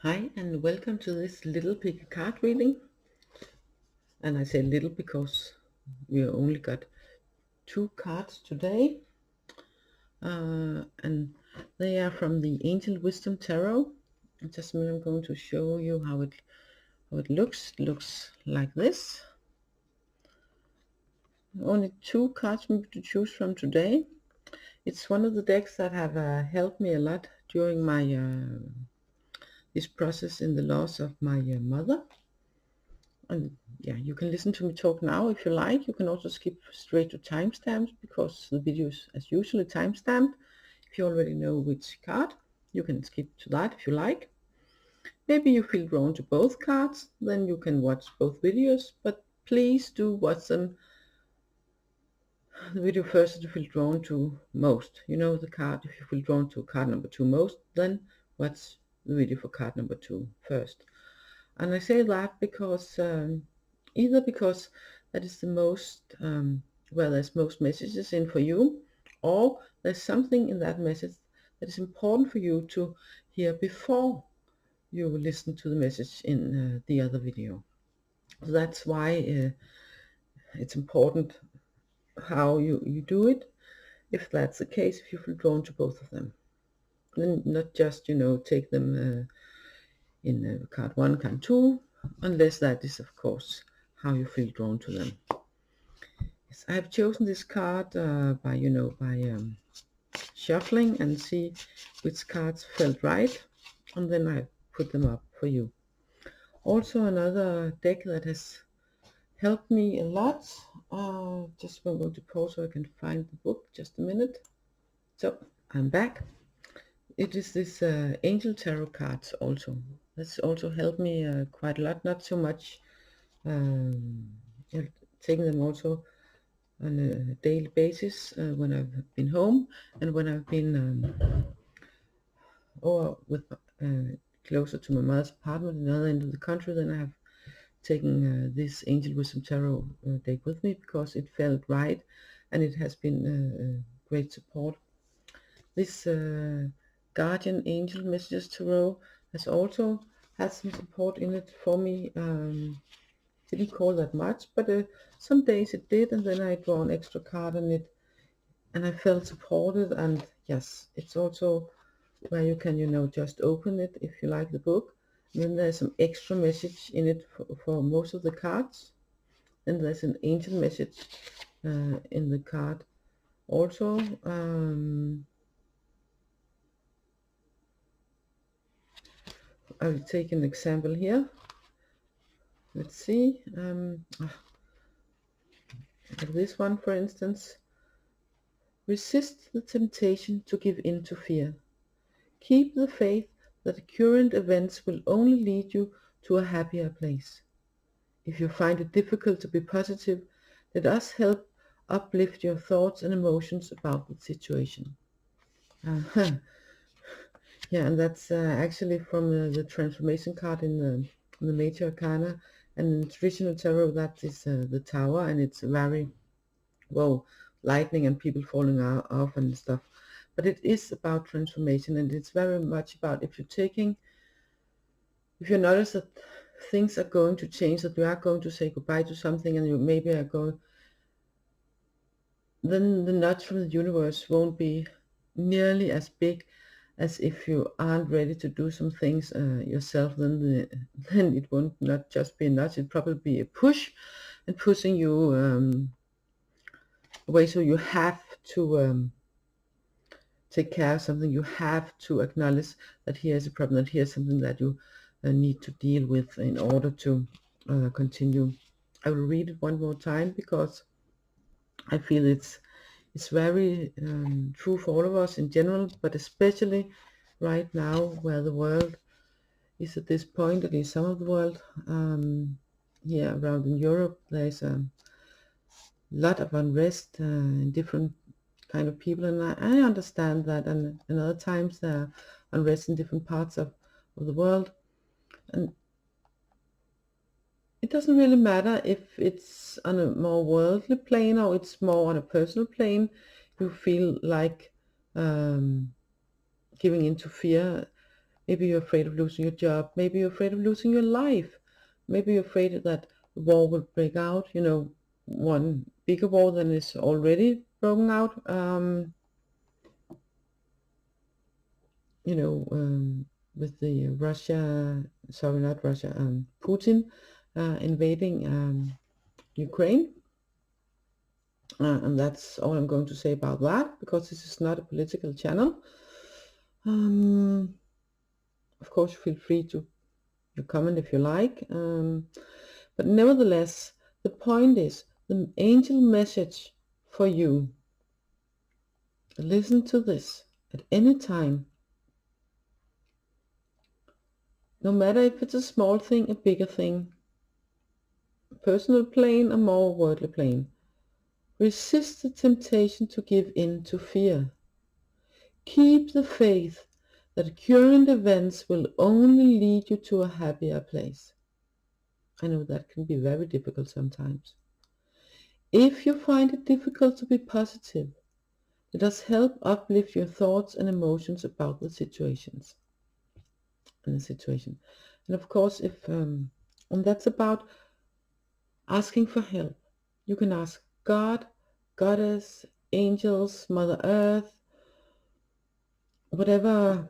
Hi and welcome to this little PickACard reading. And I say little because we only got 2 cards today. And they are from the Ancient Wisdom Tarot. Just a minute, I'm going to show you how it looks. It looks like this. Only 2 cards to choose from today. It's one of the decks that have helped me a lot during my this process in the loss of my mother. And yeah, you can listen to me talk now if you like. You can also skip straight to timestamps because the video is as usually timestamped. If you already know which card, you can skip to that if you like. Maybe you feel drawn to both cards, then you can watch both videos, but please do watch them the video first that you feel drawn to most. You know the card, if you feel drawn to card number 2 most, then watch the video for card number 2 first. And I say that because either because that is the most where there's most messages in for you, or there's something in that message that is important for you to hear before you listen to the message in the other video. So that's why it's important how you do it. If that's the case, if you feel drawn to both of them, then not just take them in card 1, card 2, unless that is of course how you feel drawn to them. Yes, I have chosen this card by shuffling and see which cards felt right, and then I put them up for you. Also another deck that has helped me a lot. Just I'm going to pause so I can find the book. Just a minute. So I'm back. It is this Angel Tarot cards also. That's also helped me quite a lot. Not so much taking them also on a daily basis when I've been home, and when I've been over with closer to my mother's apartment in the other end of the country, then I have taken this Angel Wisdom Tarot deck with me because it felt right, and it has been great support. This Guardian Angel Messages Tarot has also had some support in it for me. Didn't call that much, but some days it did, and then I draw an extra card on it, and I felt supported. And yes, it's also where you can just open it if you like the book, and then there's some extra message in it for most of the cards, and there's an angel message in the card also. I'll take an example here. Let's see. This one, for instance. Resist the temptation to give in to fear. Keep the faith that the current events will only lead you to a happier place. If you find it difficult to be positive, let us help uplift your thoughts and emotions about the situation. Uh-huh. Yeah, and that's actually from the transformation card in the Major Arcana, and in traditional tarot that is the Tower, and it's very lightning and people falling off and stuff. But it is about transformation, and it's very much about if you notice that things are going to change, that you are going to say goodbye to something, and you maybe are going, then the nudge from the universe won't be nearly as big as if you aren't ready to do some things yourself. Then it won't not just be a nudge, it'll probably be a push, and pushing you away. So you have to take care of something. You have to acknowledge that here's a problem, that here's something that you need to deal with in order to continue. I will read it one more time because I feel it's very true for all of us in general, but especially right now where the world is at this point, at least some of the world, here around in Europe, there's a lot of unrest in different kind of people, and I understand that, and other times there are unrest in different parts of the world, and it doesn't really matter if it's on a more worldly plane or it's more on a personal plane. You feel like giving into fear. Maybe you're afraid of losing your job. Maybe you're afraid of losing your life. Maybe you're afraid that war will break out, you know, one bigger war than is already broken out. You know, with the Putin invading Ukraine. And that's all I'm going to say about that, because this is not a political channel. Of course, feel free to comment if you like. But nevertheless, the point is, the angel message for you, listen to this at any time. No matter if it's a small thing, a bigger thing, personal plane, a more worldly plane. Resist the temptation to give in to fear. Keep the faith that current events will only lead you to a happier place. I know that can be very difficult sometimes. If you find it difficult to be positive, let us help uplift your thoughts and emotions about the situations. And of course, if and that's about asking for help. You can ask God, Goddess, angels, Mother Earth, whatever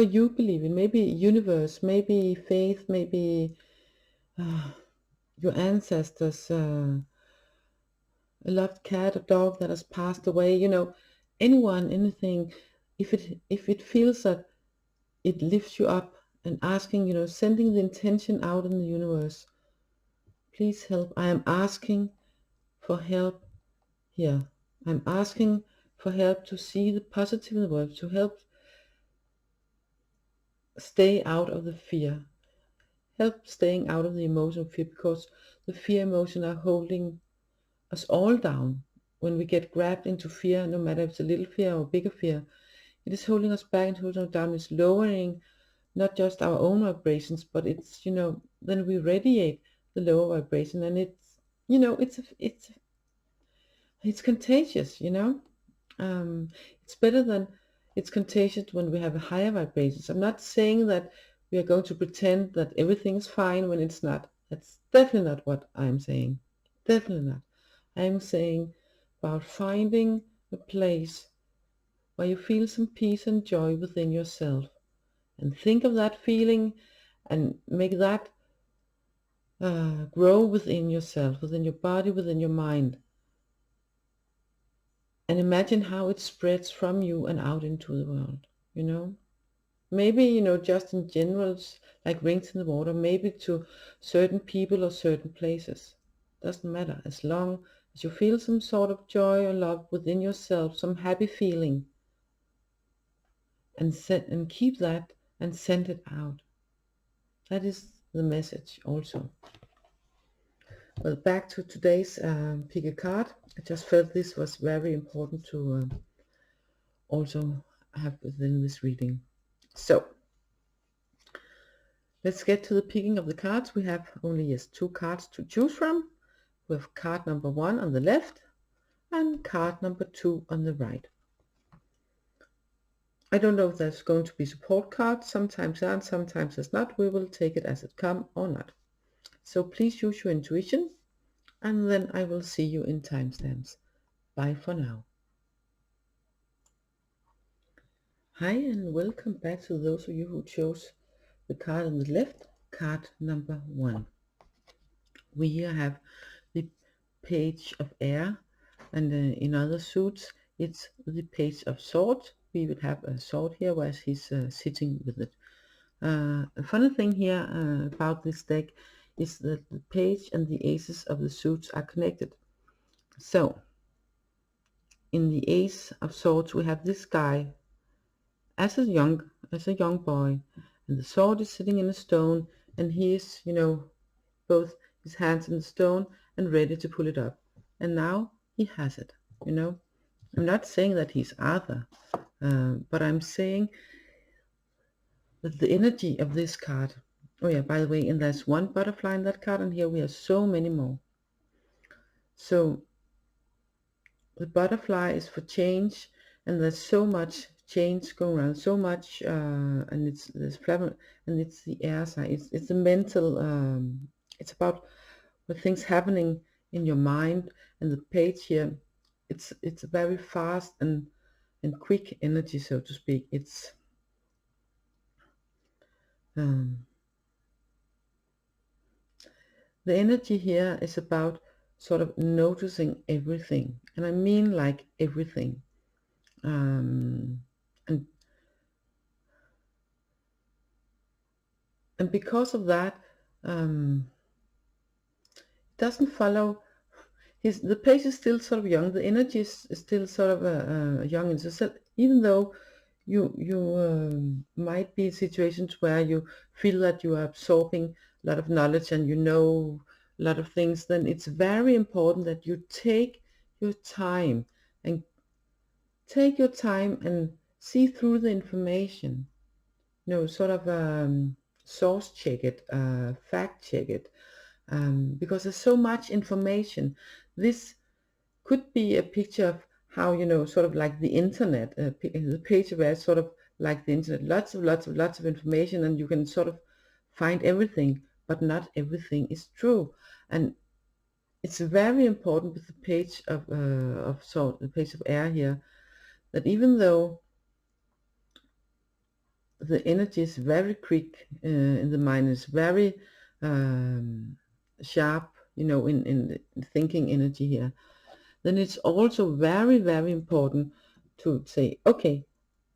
you believe in. Maybe universe, maybe faith, maybe your ancestors, a loved cat or dog that has passed away. You know, anyone, anything. If it feels that it lifts you up, and asking, you know, sending the intention out in the universe. Please help. I am asking for help here. I'm asking for help to see the positive in the world, to help stay out of the fear. Help staying out of the emotion of fear, because the fear emotion are holding us all down. When we get grabbed into fear, no matter if it's a little fear or a bigger fear, it is holding us back and holding us down. It's lowering not just our own vibrations, but it's, you know, then we radiate the lower vibration, and it's, you know, it's contagious, you know. It's better than it's contagious when we have a higher vibrations. I'm not saying that we are going to pretend that everything's fine when it's not. That's definitely not what I'm saying. Definitely not. I'm saying about finding a place where you feel some peace and joy within yourself, and think of that feeling and make that grow within yourself, within your body, within your mind. And imagine how it spreads from you and out into the world, you know. Maybe, you know, just in general, like rings in the water, maybe to certain people or certain places. Doesn't matter, as long as you feel some sort of joy or love within yourself, some happy feeling, and keep that and send it out. That is the message also. Well, back to today's pick a card. I just felt this was very important to also have within this reading. So let's get to the picking of the cards. We have only two cards to choose from. We have card number 1 on the left and card number 2 on the right. I don't know if there's going to be support cards. Sometimes there and sometimes there's not. We will take it as it comes or not. So please use your intuition, and then I will see you in timestamps. Bye for now. Hi and welcome back to those of you who chose the card on the left, card number 1. We here have the page of air, and in other suits it's the page of swords. We would have a sword here, whereas he's sitting with it. A funny thing here about this deck is that the page and the aces of the suits are connected. So in the ace of swords we have this guy as a young boy, and the sword is sitting in a stone, and he is, you know, both his hands in the stone and ready to pull it up, and now he has it, you know. I'm not saying that he's Arthur, but I'm saying that the energy of this card, oh yeah, by the way, and there's one butterfly in that card, and here we have so many more. So the butterfly is for change, and there's so much change going around, so much, and it's this flammable, and it's the air side. It's the mental. It's about the things happening in your mind, and the page here. It's very fast and quick energy, so to speak. It's the energy here is about sort of noticing everything, and I mean like everything. And because of that, it doesn't follow. The page is still sort of young. The energy is still sort of young, and so even though you might be in situations where you feel that you are absorbing a lot of knowledge and you know a lot of things, then it's very important that you take your time and see through the information. Sort of source check it, fact check it, because there's so much information. This could be a picture of how, sort of like the internet, the page where it's sort of like the internet, lots of information, and you can sort of find everything, but not everything is true. And it's very important with the page of the page of air here, that even though the energy is very quick in the mind, is very sharp, in the thinking energy here, then it's also very, very important to say, okay,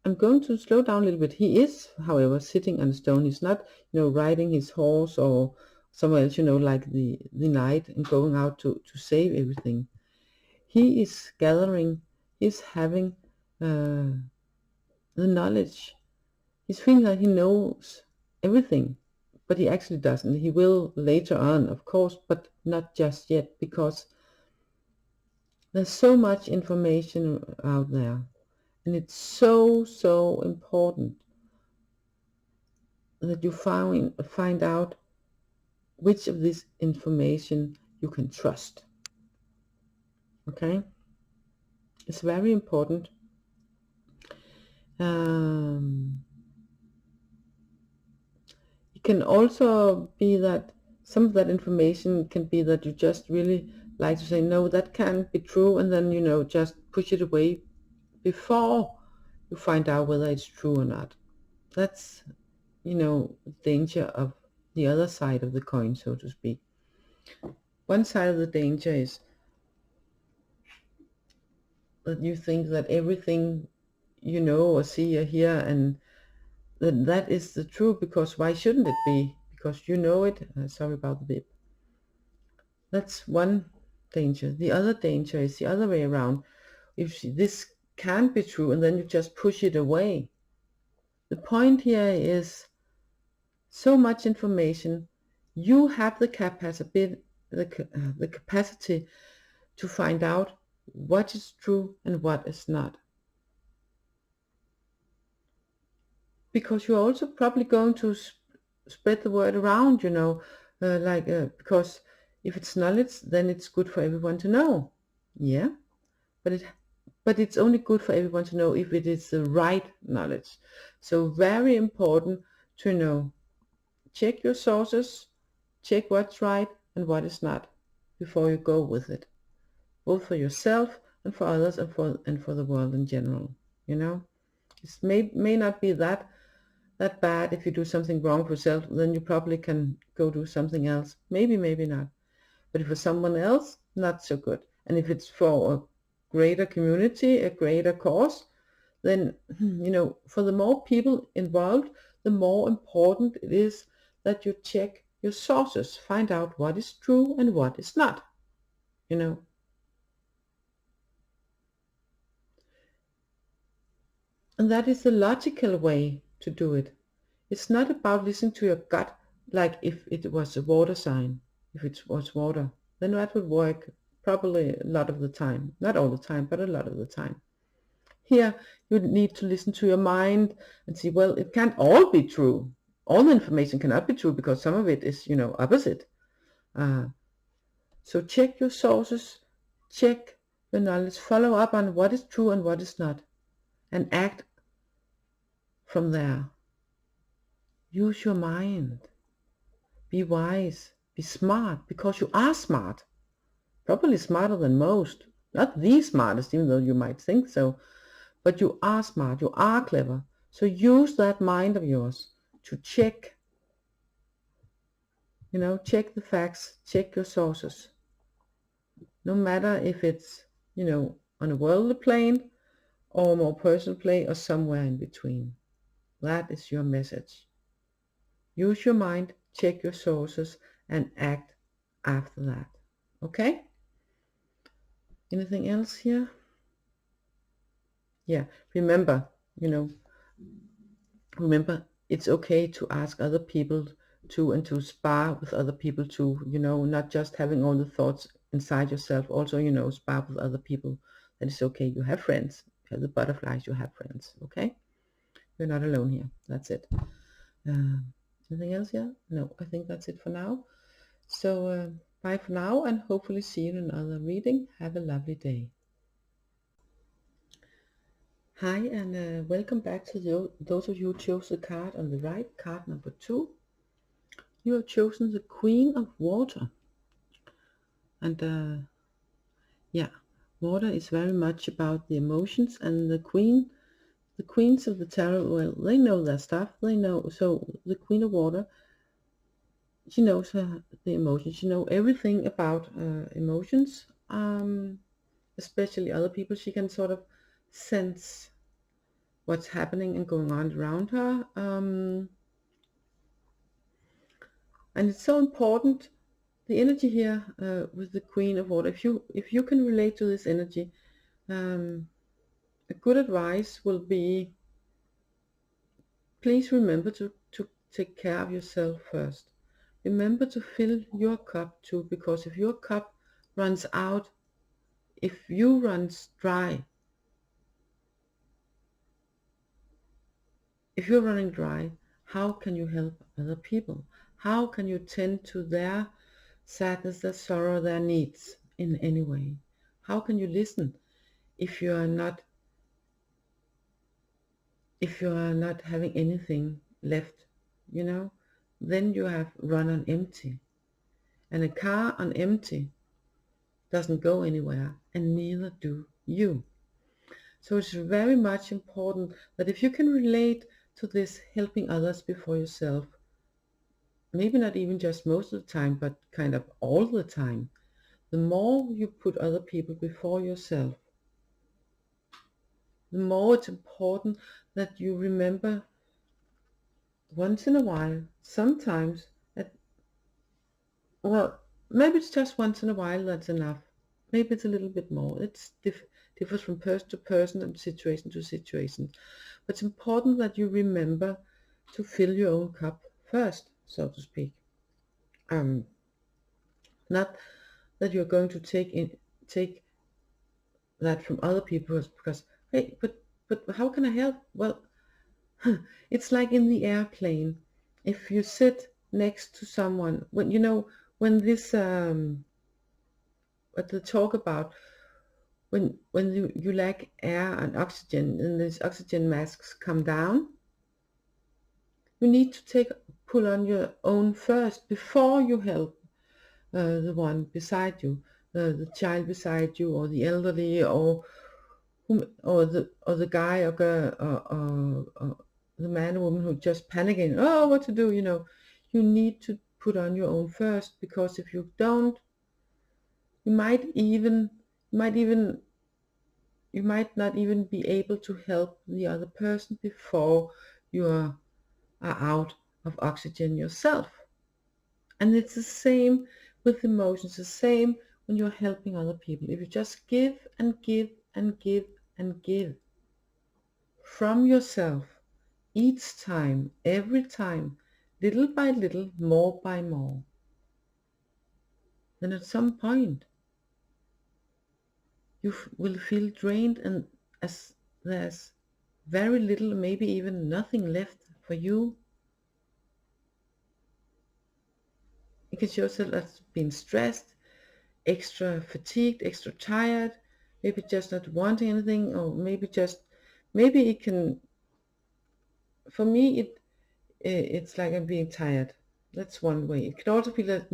I'm going to slow down a little bit. He is, however, sitting on a stone. He's not, riding his horse or somewhere else, like the knight, and going out to save everything. He is gathering, he's having the knowledge. He's feeling that he knows everything, but he actually doesn't. He will later on, of course, but not just yet, because there's so much information out there, and it's so important that you find out which of this information you can trust. Okay, it's very important. It can also be that some of that information can be that you just really like to say, no, that can't be true, and then just push it away before you find out whether it's true or not. That's danger of the other side of the coin, so to speak. One side of the danger is that you think that everything you know or see or hear, and that is the truth, because why shouldn't it be? Because you know it. Sorry about the beep. That's one danger. The other danger is the other way around. If this can't be true, and then you just push it away. The point here is so much information. You have the capacity, the capacity to find out what is true and what is not. Because you're also probably going to spread the word around, because if it's knowledge, then it's good for everyone to know. Yeah, but it's only good for everyone to know if it is the right knowledge. So very important to check your sources, check what's right and what is not before you go with it, both for yourself and for others, and for the world in general. It may not be that bad. If you do something wrong for yourself, then you probably can go do something else. Maybe not. But if for someone else, not so good. And if it's for a greater community, a greater cause, then for the more people involved, the more important it is that you check your sources, find out what is true and what is not. And that is the logical way to do it. It's not about listening to your gut, like if it was a water sign. If it was water, then that would work probably a lot of the time. Not all the time, but a lot of the time. Here, you need to listen to your mind and see, well, it can't all be true. All the information cannot be true, because some of it is, opposite. So check your sources, check your knowledge, follow up on what is true and what is not, and act from there. Use your mind. Be wise. Be smart, because you are smart. Probably smarter than most. Not the smartest, even though you might think so. But you are smart. You are clever. So use that mind of yours to check, check the facts, check your sources. No matter if it's, on a worldly plane or a more personal plane or somewhere in between. That is your message. Use your mind, check your sources, and act after that. Okay? Anything else here? Yeah, remember it's okay to ask other people and to spar with other people too, not just having all the thoughts inside yourself, also, spar with other people. That is okay. You have friends. You have the butterflies, you have friends, okay? You're not alone here. That's it. Anything else here? No, I think that's it for now. So bye for now, and hopefully see you in another reading. Have a lovely day. Hi, and welcome back to those of you who chose the card on the right, card number 2. You have chosen the Queen of Water. And yeah, water is very much about the emotions, and the queens of the tarot, well, they know their stuff. They know. So the Queen of Water, she knows the emotions. She knows everything about emotions, especially other people. She can sort of sense what's happening and going on around her. And it's so important, the energy here with the Queen of Water. If you can relate to this energy, a good advice will be, please remember to take care of yourself first. Remember to fill your cup too, because if your cup runs out, if you runs dry, if you're running dry, how can you help other people? How can you tend to their sadness, their sorrow, their needs in any way? How can you listen if you are not having anything left? Then you have run on empty, and a car on empty doesn't go anywhere, and neither do you. So it's very much important that if you can relate to this helping others before yourself, maybe not even just most of the time, but kind of all the time, the more you put other people before yourself, the more it's important that you remember once in a while, sometimes, well, maybe it's just once in a while, that's enough. Maybe it's a little bit more. It differs from person to person and situation to situation. But it's important that you remember to fill your own cup first, so to speak. Not that you're going to take that from other people because, hey, but how can I help? Well, it's like in the airplane. If you sit next to someone, when this what they talk about, when you lack air and oxygen, and these oxygen masks come down, you need to pull on your own first before you help the one beside you, the child beside you, or the elderly, or the guy or girl, or the man or woman who just panicking, oh, what to do, you need to put on your own first, because if you don't, you might not even be able to help the other person before you are out of oxygen yourself. And it's the same with emotions, the same when you're helping other people. If you just give and give and give and give from yourself each time, every time, little by little, more by more, then at some point you will feel drained, and as there's very little, maybe even nothing left for you, you can show yourself as being stressed, extra fatigued, extra tired, maybe just not wanting anything, or maybe it can for me, it's like I'm being tired. That's one way. It can also feel that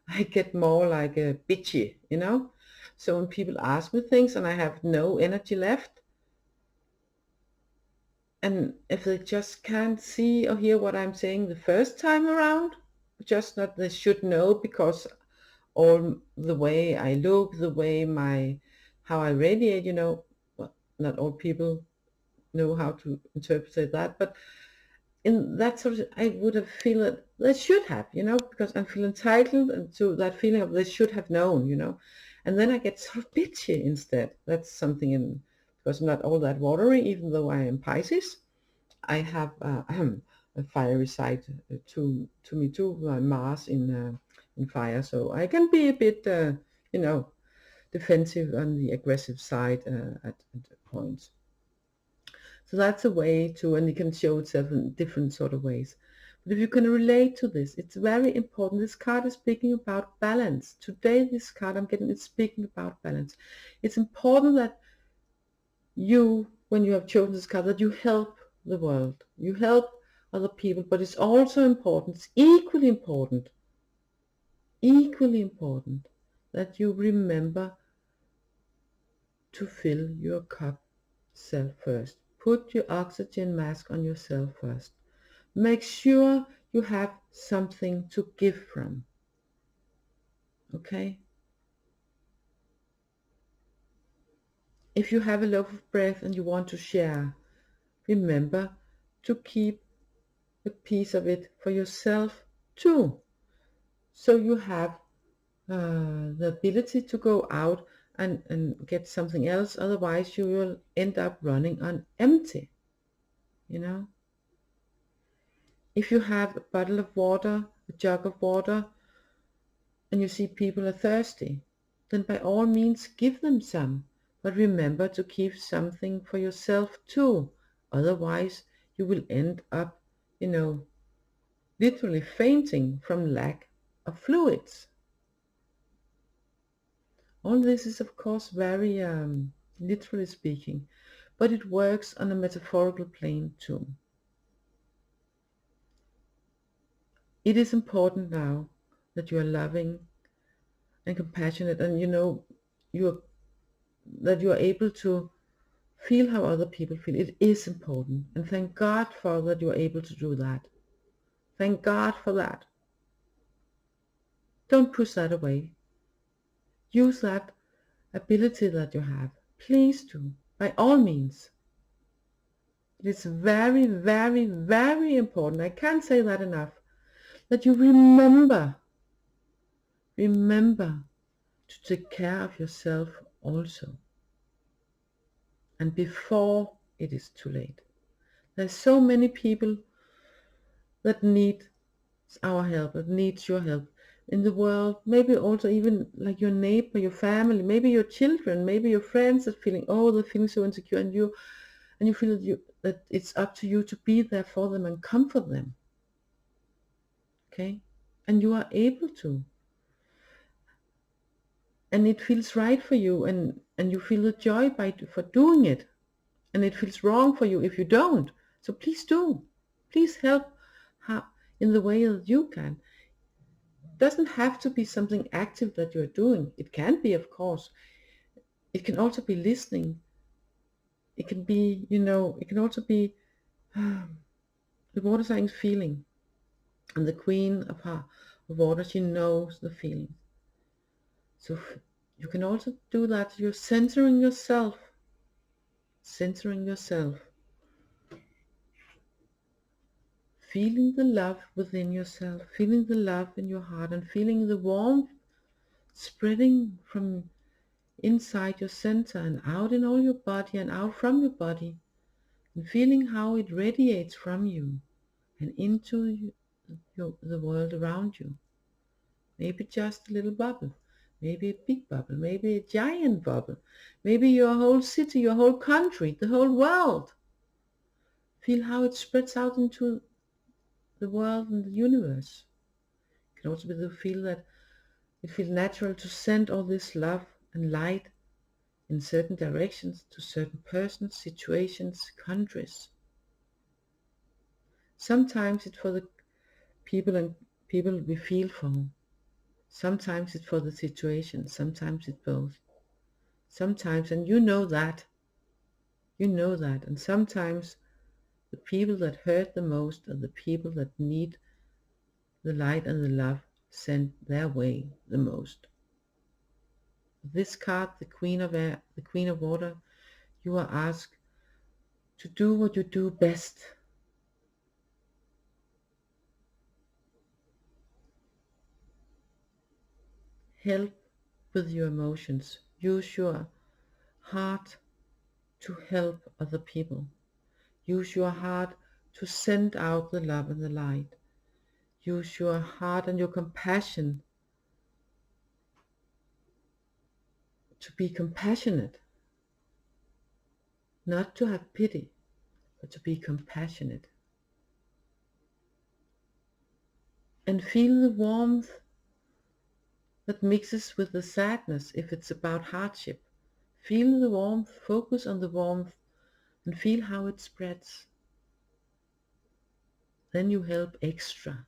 I get more like a bitchy, you know? So when people ask me things and I have no energy left, and if they just can't see or hear what I'm saying the first time around, just not they should know, because all the way I look, the way how I radiate, you know, well, not all people know how to interpret that, but in that sort of, I would have feel that they should have, you know, because I feel entitled and to that feeling of they should have known, you know, and then I get sort of bitchy instead. That's something because I'm not all that watery, even though I am Pisces. I have a fiery side to me too, my Mars in fire, so I can be a bit, you know, defensive on the aggressive side at points. So that's a way to, and it can show itself in different sort of ways. But if you can relate to this, it's very important. This card is speaking about balance. Today, this card I'm getting is speaking about balance. It's important that you, when you have chosen this card, that you help the world. You help other people, but it's also important, it's equally important that you remember to fill your cup self first. Put your oxygen mask on yourself first. Make sure you have something to give from. Okay? If you have a loaf of bread and you want to share, remember to keep a piece of it for yourself too. So you have the ability to go out and get something else. Otherwise you will end up running on empty, you know. If you have a bottle of water, a jug of water, and you see people are thirsty, then by all means give them some. But remember to keep something for yourself too. Otherwise you will end up, you know, literally fainting from lack of fluids. All this is of course very literally speaking, but it works on a metaphorical plane too. It is important now that you are loving and compassionate, and you know that you are able to feel how other people feel. It is important, and thank God for that you are able to do that. Thank God for that. Don't push that away. Use that ability that you have. Please do, by all means. It is very, very, very important. I can't say that enough. That you remember to take care of yourself also. And before it is too late. There's so many people that need our help, that needs your help in the world. Maybe also even like your neighbor, your family, maybe your children, maybe your friends that feeling, oh, they're feeling so insecure, and you feel that it's up to you to be there for them and comfort them. Okay? And you are able to. And it feels right for you, and you feel the joy for doing it. And it feels wrong for you if you don't. So please do. Please help in the way that you can. It doesn't have to be something active that you're doing. It can be, of course. It can also be listening. It can be, you know, it can also be the water sign's feeling. And the queen of water, she knows the feeling. So you can also do that. You're centering yourself. Centering yourself. Feeling the love within yourself, feeling the love in your heart, and feeling the warmth spreading from inside your center and out in all your body and out from your body, and feeling how it radiates from you and into the world around you. Maybe just a little bubble, maybe a big bubble, maybe a giant bubble, maybe your whole city, your whole country, the whole world. Feel how it spreads out into the world and the universe. It can also be to feel that it feels natural to send all this love and light in certain directions to certain persons, situations, countries. Sometimes it's for the people we feel for. Sometimes it's for the situation. Sometimes it's both. Sometimes, and you know that. And sometimes the people that hurt the most are the people that need the light and the love sent their way the most. This card, the Queen of Air, the Queen of Water, you are asked to do what you do best. Help with your emotions. Use your heart to help other people. Use your heart to send out the love and the light. Use your heart and your compassion to be compassionate. Not to have pity, but to be compassionate. And feel the warmth that mixes with the sadness if it's about hardship. Feel the warmth, focus on the warmth, and feel how it spreads. Then you help extra.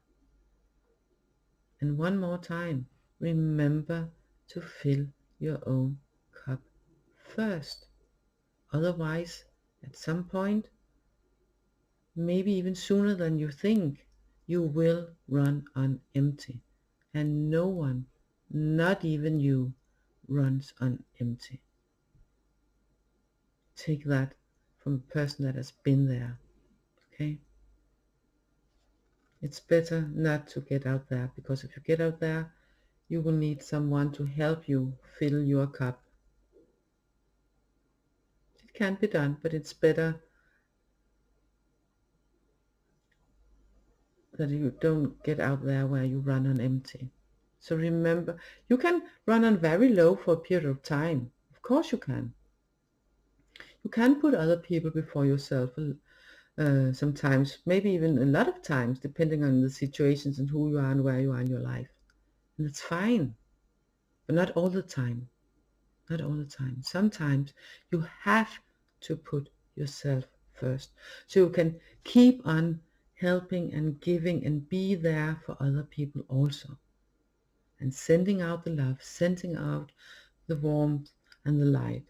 And one more time, remember to fill your own cup first. Otherwise, at some point, maybe even sooner than you think, you will run on empty. And no one, not even you, runs on empty. Take that from a person that has been there. Okay? It's better not to get out there, because if you get out there, you will need someone to help you fill your cup. It can be done, but it's better that you don't get out there where you run on empty. So remember, you can run on very low for a period of time. Of course you can. You can put other people before yourself sometimes, maybe even a lot of times, depending on the situations and who you are and where you are in your life. And it's fine, but not all the time. Not all the time. Sometimes you have to put yourself first, so you can keep on helping and giving and be there for other people also. And sending out the love, sending out the warmth and the light.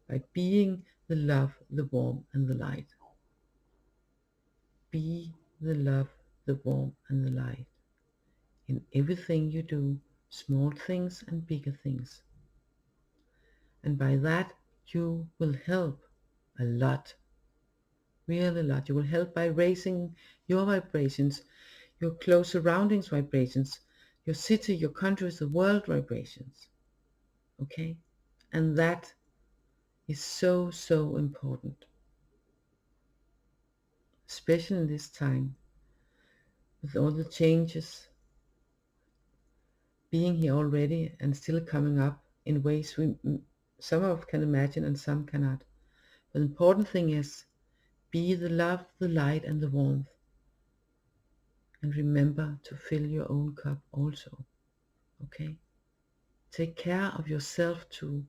By being the love, the warmth and the light. Be the love, the warmth and the light in everything you do, small things and bigger things. And by that you will help a lot, really a lot. You will help by raising your vibrations, your close surroundings vibrations, your city, your countries, the world vibrations. Okay? And that is so, so important. Especially in this time, with all the changes being here already and still coming up in ways some of us can imagine and some cannot. But the important thing is, be the love, the light and the warmth. And remember to fill your own cup also. Okay? Take care of yourself too.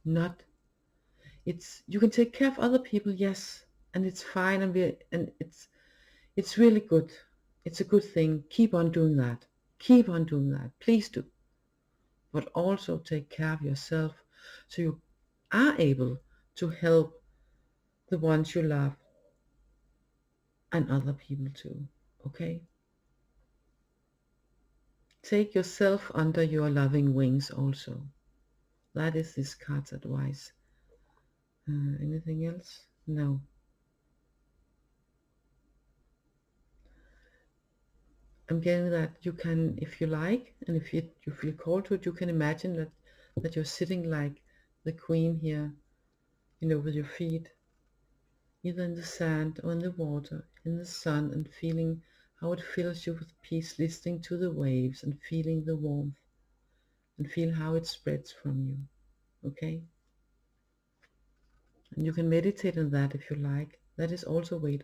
You can take care of other people, yes, and it's fine, and it's really good. It's a good thing. Keep on doing that. Keep on doing that. Please do. But also take care of yourself so you are able to help the ones you love and other people too. Okay? Take yourself under your loving wings also. That is this card's advice. Anything else? No. I'm getting that you can, if you like, and if you feel called to it, you can imagine that you're sitting like the queen here, with your feet either in the sand or in the water, in the sun, and feeling how it fills you with peace, listening to the waves and feeling the warmth, and feel how it spreads from you. Okay? And you can meditate on that if you like. That is also a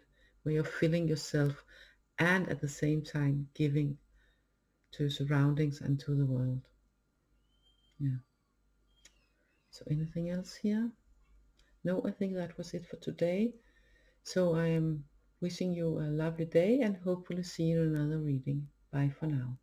way of filling yourself and at the same time giving to your surroundings and to the world. Yeah. So anything else here? No, I think that was it for today. So I am Wishing you a lovely day and hopefully see you in another reading. Bye for now.